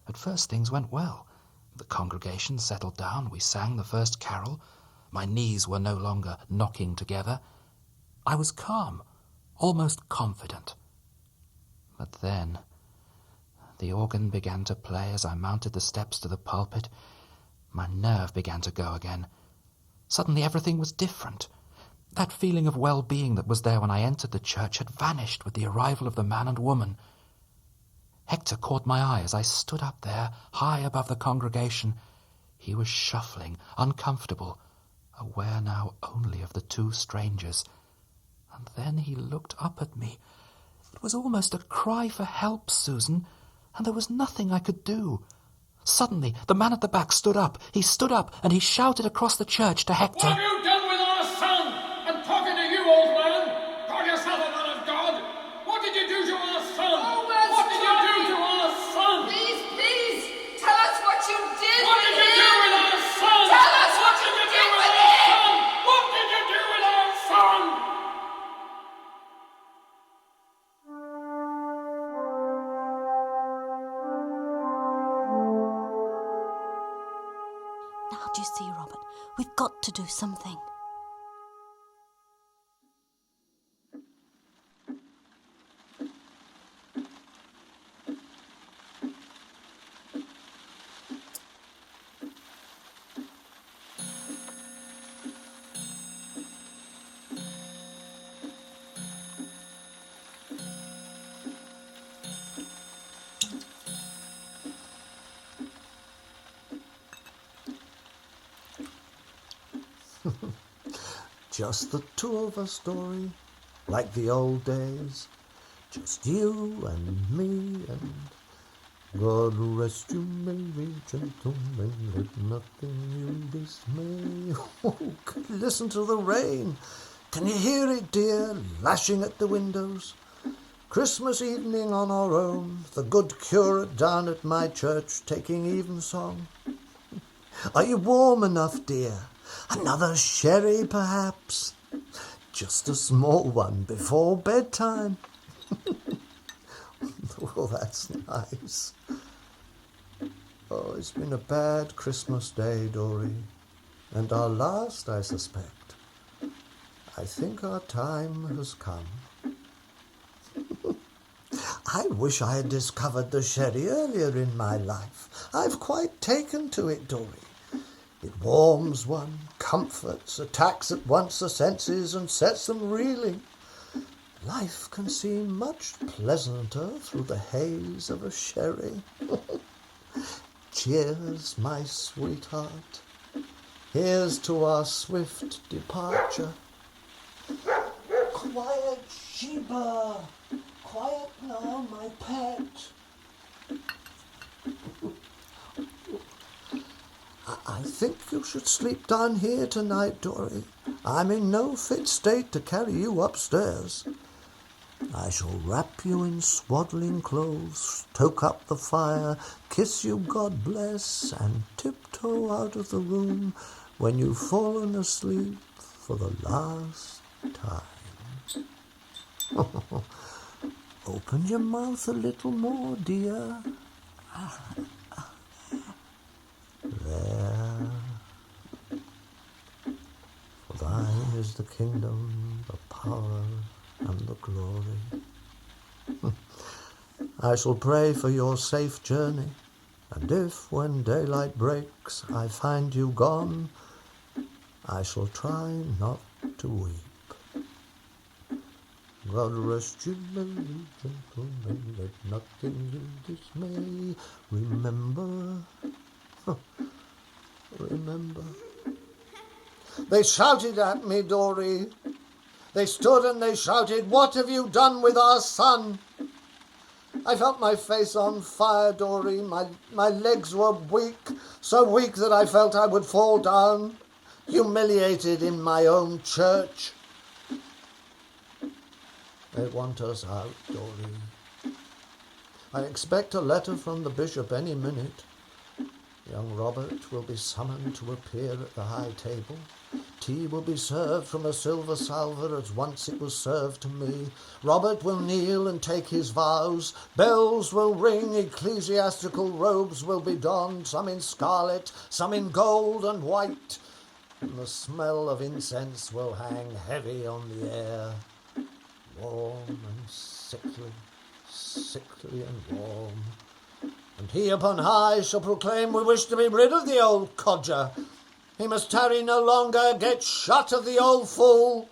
At first things went well. The congregation settled down. We sang the first carol. My knees were no longer knocking together. I was calm, almost confident. But then the organ began to play as I mounted the steps to the pulpit. My nerve began to go again. Suddenly everything was different. That feeling of well-being that was there when I entered the church had vanished with the arrival of the man and woman. Hector caught my eye as I stood up there, high above the congregation. He was shuffling, uncomfortable, aware now only of the two strangers. And then he looked up at me. It was almost a cry for help, Susan, and there was nothing I could do. Suddenly, the man at the back stood up. He stood up, and he shouted across the church to Hector. What have you done with our son? I'm talking to you, old man. Call yourself a man of God. What did you do to our son? Oh, where's what did Johnny? you do to our son? Please, tell us what you did What with did you him. do with our son? Tell us what did you you do did with with our him. son? What did you do with our son? Now, do you see, Robert? We've got to do something. Just the two of us, Dory, like the old days. Just you and me and God rest you merry gentlemen, let nothing you dismay. Oh, listen to the rain. Can you hear it, dear, lashing at the windows? Christmas evening on our own, the good curate down at my church taking evensong. Are you warm enough, dear? Another sherry, perhaps? Just a small one before bedtime. Well, that's nice. Oh, it's been a bad Christmas day, Dory, and our last, I suspect. I think our time has come. I wish I had discovered the sherry earlier in my life. I've quite taken to it, Dory. It warms one, comforts, attacks at once the senses and sets them reeling. Life can seem much pleasanter through the haze of a sherry. Cheers, my sweetheart. Here's to our swift departure. Quiet, Sheba. Quiet now, my pet. I think you should sleep down here tonight, Dory. I'm in no fit state to carry you upstairs. I shall wrap you in swaddling clothes, stoke up the fire, kiss you God bless, and tiptoe out of the room when you've fallen asleep for the last time. Open your mouth a little more, dear. There. For thine is the kingdom, the power, and the glory. I shall pray for your safe journey, and if, when daylight breaks, I find you gone, I shall try not to weep. God rest you merry gentlemen, let nothing you dismay. Remember, remember. They shouted at me, Dory. They stood and they shouted, "What have you done with our son?" I felt my face on fire, Dory. My legs were weak, so weak that I felt I would fall down, humiliated in my own church. They want us out, Dory. I expect a letter from the bishop any minute. Young Robert will be summoned to appear at the high table. Tea will be served from a silver salver as once it was served to me. Robert will kneel and take his vows. Bells will ring, ecclesiastical robes will be donned, some in scarlet, some in gold and white. And the smell of incense will hang heavy on the air, warm and sickly, sickly and warm. And he upon high shall proclaim we wish to be rid of the old codger. He must tarry no longer, get shut of the old fool.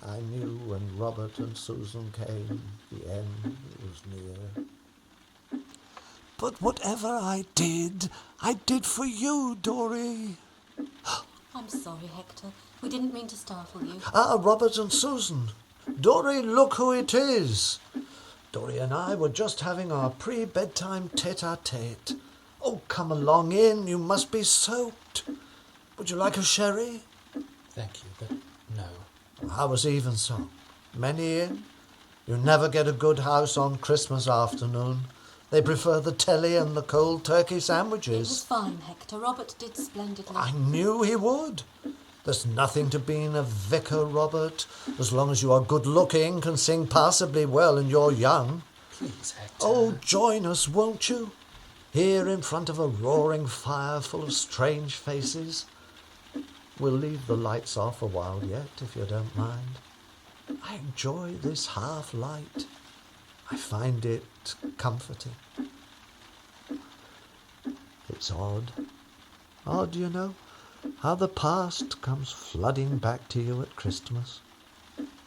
I knew when Robert and Susan came, the end was near. But whatever I did for you, Dory. I'm sorry, Hector. We didn't mean to startle you. Robert and Susan. Dory, look who it is. Dory and I were just having our pre-bedtime tete-a-tete. Oh, come along in. You must be soaked. Would you like a sherry? Thank you, but no. How was Evensong? Many in? You never get a good house on Christmas afternoon. They prefer the telly and the cold turkey sandwiches. It was fine, Hector. Robert did splendidly. I knew he would. There's nothing to being a vicar, Robert, as long as you are good-looking, can sing passably well, and you're young. Please, Hector. Oh, join us, won't you? Here in front of a roaring fire full of strange faces. We'll leave the lights off a while yet, if you don't mind. I enjoy this half-light. I find it comforting. It's odd. Odd, you know, how the past comes flooding back to you at Christmas.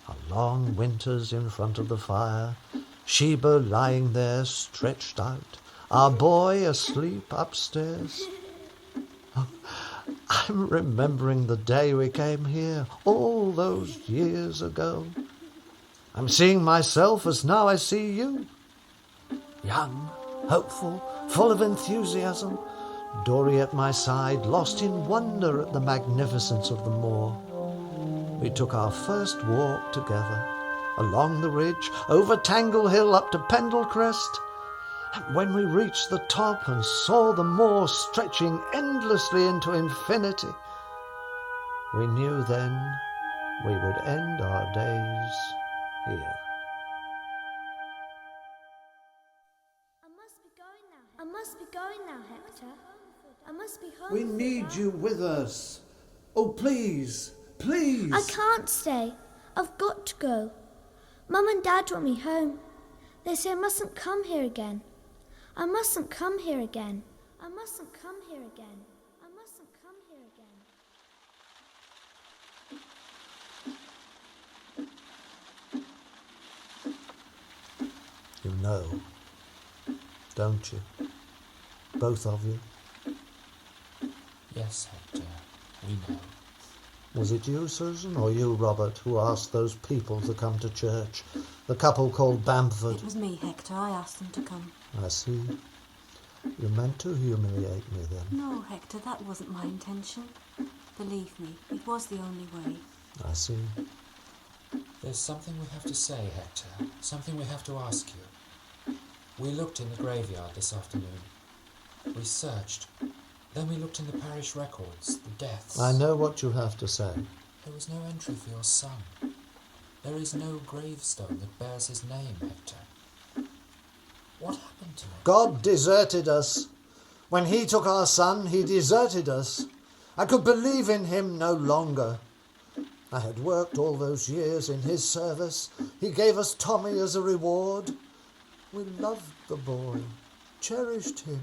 Our long winters in front of the fire, Sheba lying there stretched out, our boy asleep upstairs. Oh, I'm remembering the day we came here, all those years ago. I'm seeing myself as now I see you. Young, hopeful, full of enthusiasm, Dory at my side, lost in wonder at the magnificence of the moor. We took our first walk together, along the ridge, over Tangle Hill up to Pendle Crest. And when we reached the top and saw the moor stretching endlessly into infinity, we knew then we would end our days here. I must be going now, Hector. I must be home. We need you with us. Oh, please, please. I can't stay. I've got to go. Mum and Dad want me home. They say I mustn't come here again. I mustn't come here again. I mustn't come here again. I mustn't come here again. You know, don't you? Both of you. Yes, Hector, we know. Was it you, Susan, or you, Robert, who asked those people to come to church? The couple called Bamford. It was me, Hector. I asked them to come. I see. You meant to humiliate me then. No, Hector, that wasn't my intention. Believe me, it was the only way. I see. There's something we have to say, Hector. Something we have to ask you. We looked in the graveyard this afternoon. We searched. Then we looked in the parish records, the deaths. I know what you have to say. There was no entry for your son. There is no gravestone that bears his name, Hector. What happened to him? God deserted us. When he took our son, he deserted us. I could believe in him no longer. I had worked all those years in his service. He gave us Tommy as a reward. We loved the boy, cherished him.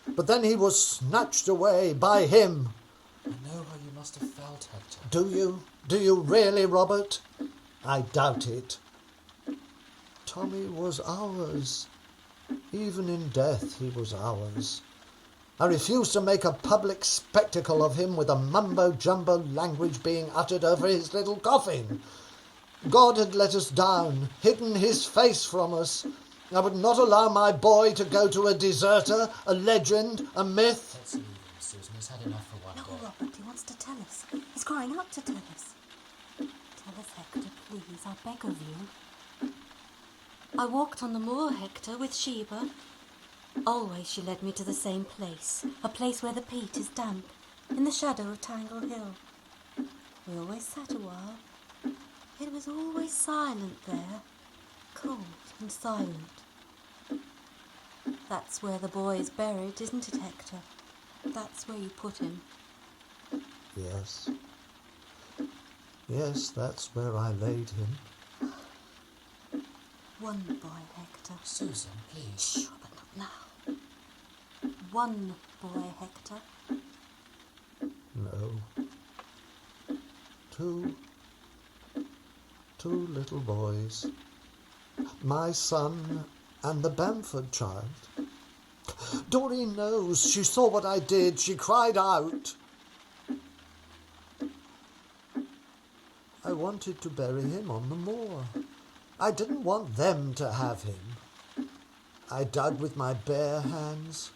But then he was snatched away by him. I know how you must have felt, Hector. Do you? Do you really, Robert? I doubt it. Tommy was ours. Even in death he was ours. I refused to make a public spectacle of him with a mumbo-jumbo language being uttered over his little coffin. God had let us down, hidden his face from us. I would not allow my boy to go to a deserter, a legend, a myth. Let's leave him, Susan. He's had enough for one No, day. Robert, he wants to tell us. He's crying out to tell us. Tell us, Hector, please, I beg of you. I walked on the moor, Hector, with Sheba. Always she led me to the same place, a place where the peat is damp, in the shadow of Tangle Hill. We always sat a while. It was always silent there, cold and silent. That's where the boy is buried, isn't it, Hector? That's where you put him. Yes. Yes, that's where I laid him. One boy, Hector. Susan, please. Shh, but not now. One boy, Hector. No. Two little boys. My son and the Bamford child. Doreen knows. She saw what I did. She cried out. I wanted to bury him on the moor. I didn't want them to have him. I dug with my bare hands.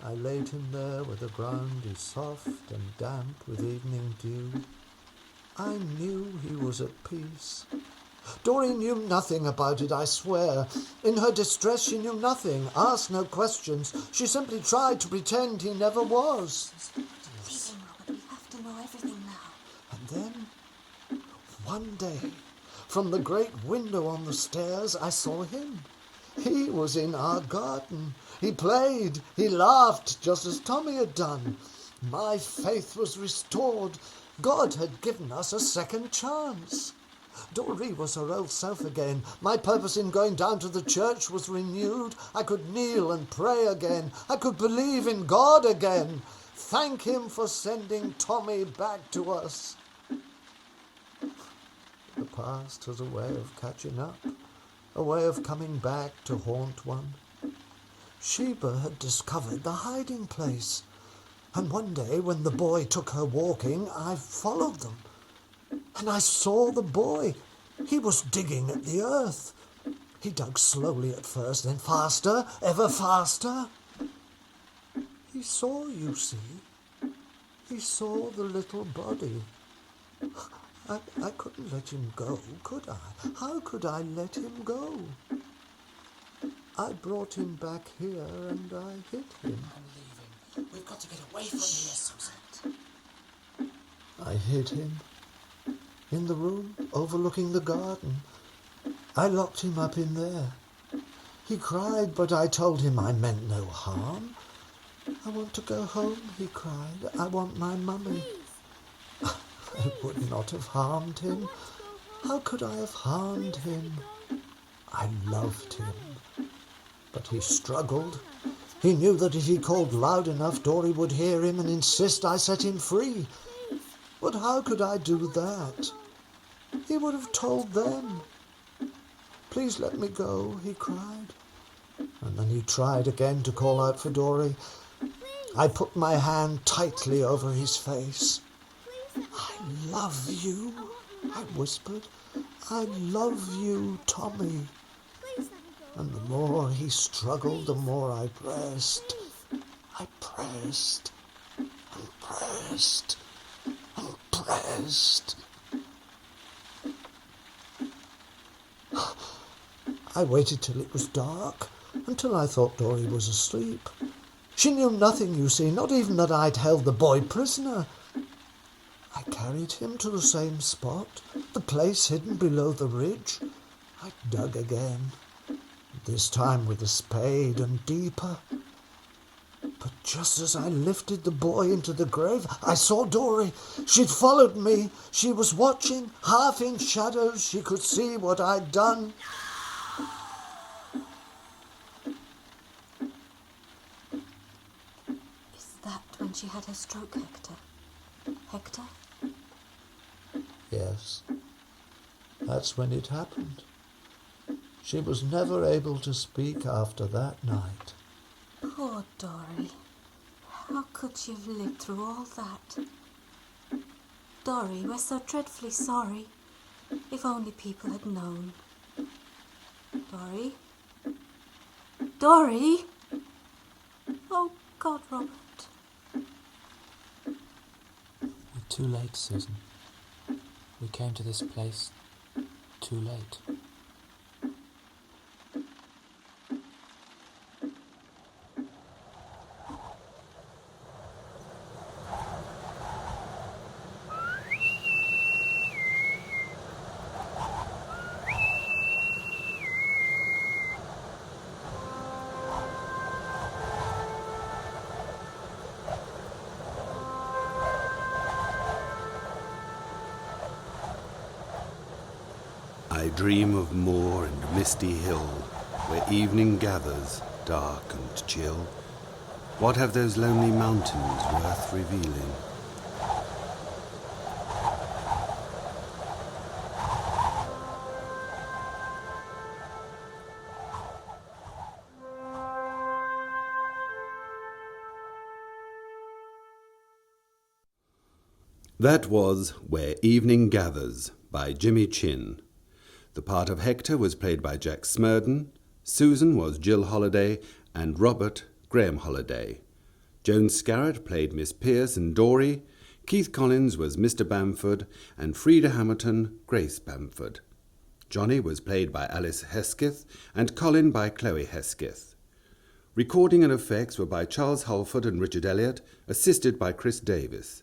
I laid him there where the ground is soft and damp with evening dew. I knew he was at peace. Doreen knew nothing about it, I swear. In her distress she knew nothing, asked no questions. She simply tried to pretend he never was. Leave him, Robert. We have to know everything now. And then, one day, from the great window on the stairs, I saw him. He was in our garden. He played, he laughed, just as Tommy had done. My faith was restored. God had given us a second chance. Doreen was her old self again. My purpose in going down to the church was renewed. I could kneel and pray again. I could believe in God again. Thank him for sending Tommy back to us. The past has a way of catching up, a way of coming back to haunt one. Sheba had discovered the hiding place, and one day when the boy took her walking, I followed them. And I saw the boy. He was digging at the earth. He dug slowly at first, then faster, ever faster. He saw, you see. He saw the little body. I couldn't let him go, could I? How could I let him go? I brought him back here and I hid him. I'm leaving. We've got to get away from here, Susan. I hid him in the room overlooking the garden. I locked him up in there. He cried, but I told him I meant no harm. I want to go home, he cried. I want my mummy. I would not have harmed him. How could I have harmed him? I loved him. But he struggled. He knew that if he called loud enough, Dory would hear him and insist I set him free. But how could I do that? He would have told them. Please let me go, he cried. And then he tried again to call out for Dory. I put my hand tightly over his face. I love you, I whispered. I love you, Tommy. And the more he struggled, the more I pressed. I pressed and pressed and pressed. I waited till it was dark, until I thought Dory was asleep. She knew nothing, you see, not even that I'd held the boy prisoner. I carried him to the same spot, the place hidden below the ridge. I dug again, this time with a spade and deeper. But just as I lifted the boy into the grave, I saw Dory. She'd followed me. She was watching, half in shadows. She could see what I'd done. Is that when she had her stroke, Hector? Hector? Yes, that's when it happened. She was never able to speak after that night. Poor Dory. How could she have lived through all that? Dory, we're so dreadfully sorry. If only people had known. Dory? Dory? Oh, God, Robert. We're too late, Susan. We came to this place too late. I dream of moor and misty hill, where evening gathers, dark and chill. What have those lonely mountains worth revealing? That was Where Evening Gathers by Jimmie Chinn. The part of Hector was played by Jack Smurden, Susan was Jill Holliday, and Robert Graham Holliday. Joan Scarrett played Miss Pierce and Dory, Keith Collins was Mr. Bamford, and Frida Hamilton Grace Bamford. Johnny was played by Alice Hesketh, and Colin by Chloe Hesketh. Recording and effects were by Charles Halford and Richard Eliot, assisted by Chris Davies.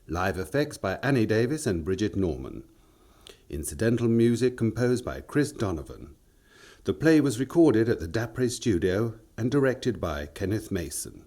Live effects by Annie Davis and Bridget Norman. Incidental music composed by Chris Donovan. The play was recorded at the Dapre Studio and directed by Kenneth Mason.